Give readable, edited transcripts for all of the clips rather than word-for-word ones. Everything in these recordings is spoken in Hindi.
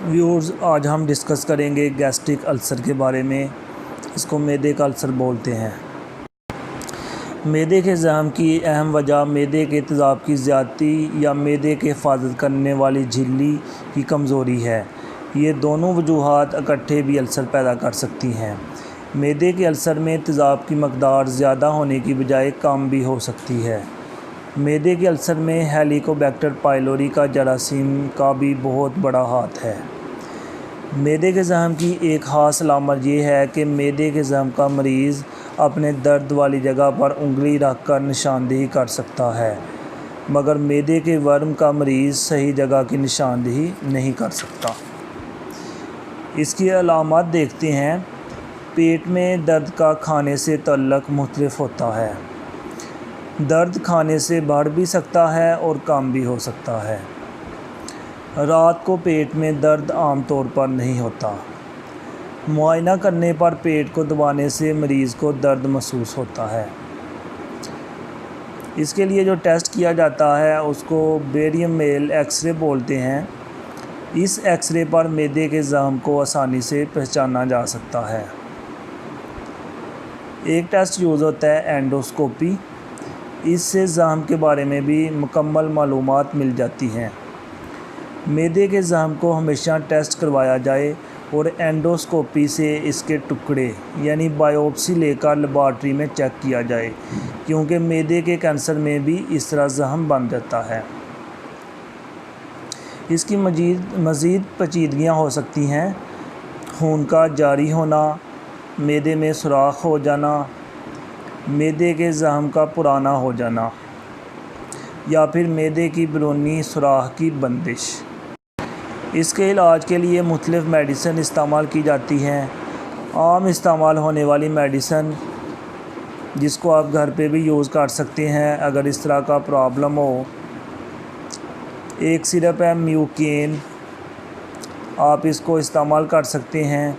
व्यूअर्स, आज हम डिस्कस करेंगे गैस्ट्रिक अल्सर के बारे में। इसको मैदे का अल्सर बोलते हैं। मैदे के ज़ख्म की अहम वजह मैदे के तेज़ाब की ज़्यादती या मैदे के हिफाजत करने वाली झिल्ली की कमज़ोरी है। ये दोनों वजूहात इकट्ठे भी अल्सर पैदा कर सकती हैं। मैदे के अल्सर में तेज़ाब की मकदार ज़्यादा होने की बजाय कम भी हो सकती है। मैदे के अल्सर में हेलिकोबैक्टर पाइलोरी का जरासीम का भी बहुत बड़ा हाथ है। मैदे के ज़ख्म की एक ख़ास अलामत यह है कि मैदे के ज़ख्म का मरीज़ अपने दर्द वाली जगह पर उंगली रख कर निशानदेही कर सकता है, मगर मैदे के वर्म का मरीज़ सही जगह की निशानदेही नहीं कर सकता। इसकी अलामत देखते हैं। पेट में दर्द का खाने से तअल्लुक़ मुख्तलिफ होता है। दर्द खाने से बढ़ भी सकता है और कम भी हो सकता है। रात को पेट में दर्द आम तौर पर नहीं होता। मुआयना करने पर पेट को दबाने से मरीज़ को दर्द महसूस होता है। इसके लिए जो टेस्ट किया जाता है उसको बेरियम मेल एक्सरे बोलते हैं। इस एक्सरे पर मैदे के ज़ख्म को आसानी से पहचाना जा सकता है। एक टेस्ट यूज़ होता है एंडोस्कोपी। इससे ज़ख्म के बारे में भी मुकम्मल मालूमात मिल जाती हैं। मैदे के ज़ख्म को हमेशा टेस्ट करवाया जाए और एंडोस्कोपी से इसके टुकड़े यानी बायोप्सी लेकर लेबॉर्ट्री में चेक किया जाए, क्योंकि मैदे के कैंसर में भी इस तरह ज़ख्म बन जाता है। इसकी मज़ीद पेचीदगियाँ हो सकती हैं। खून का जारी होना, मैदे में सुराख हो जाना, मैदे के ज़ख्म का पुराना हो जाना, या फिर मैदे की बैरूनी सुराख की बंदिश। इसके इलाज के लिए मुख्तलिफ़ मेडिसिन इस्तेमाल की जाती हैं। आम इस्तेमाल होने वाली मेडिसिन जिसको आप घर पे भी यूज़ कर सकते हैं अगर इस तरह का प्रॉब्लम हो, एक सिरप है म्यूकेन। आप इसको इस्तेमाल कर सकते हैं।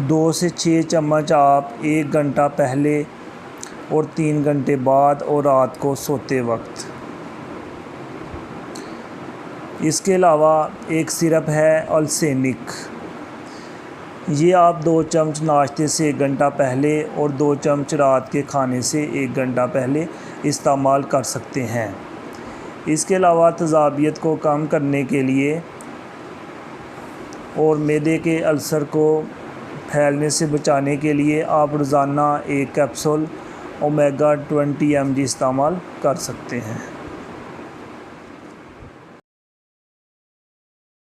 2 से 6 चम्मच आप 1 घंटा पहले और 3 घंटे बाद और रात को सोते वक्त। इसके अलावा एक सिरप है अल्सेनिक। ये आप 2 चम्मच नाश्ते से 1 घंटा पहले और 2 चम्मच रात के खाने से 1 घंटा पहले इस्तेमाल कर सकते हैं। इसके अलावा तेज़ाबियत को कम करने के लिए और मैदे के अल्सर को फैलने से बचाने के लिए आप रोज़ाना 1 कैप्सूल ओमेगा 20 mg इस्तेमाल कर सकते हैं।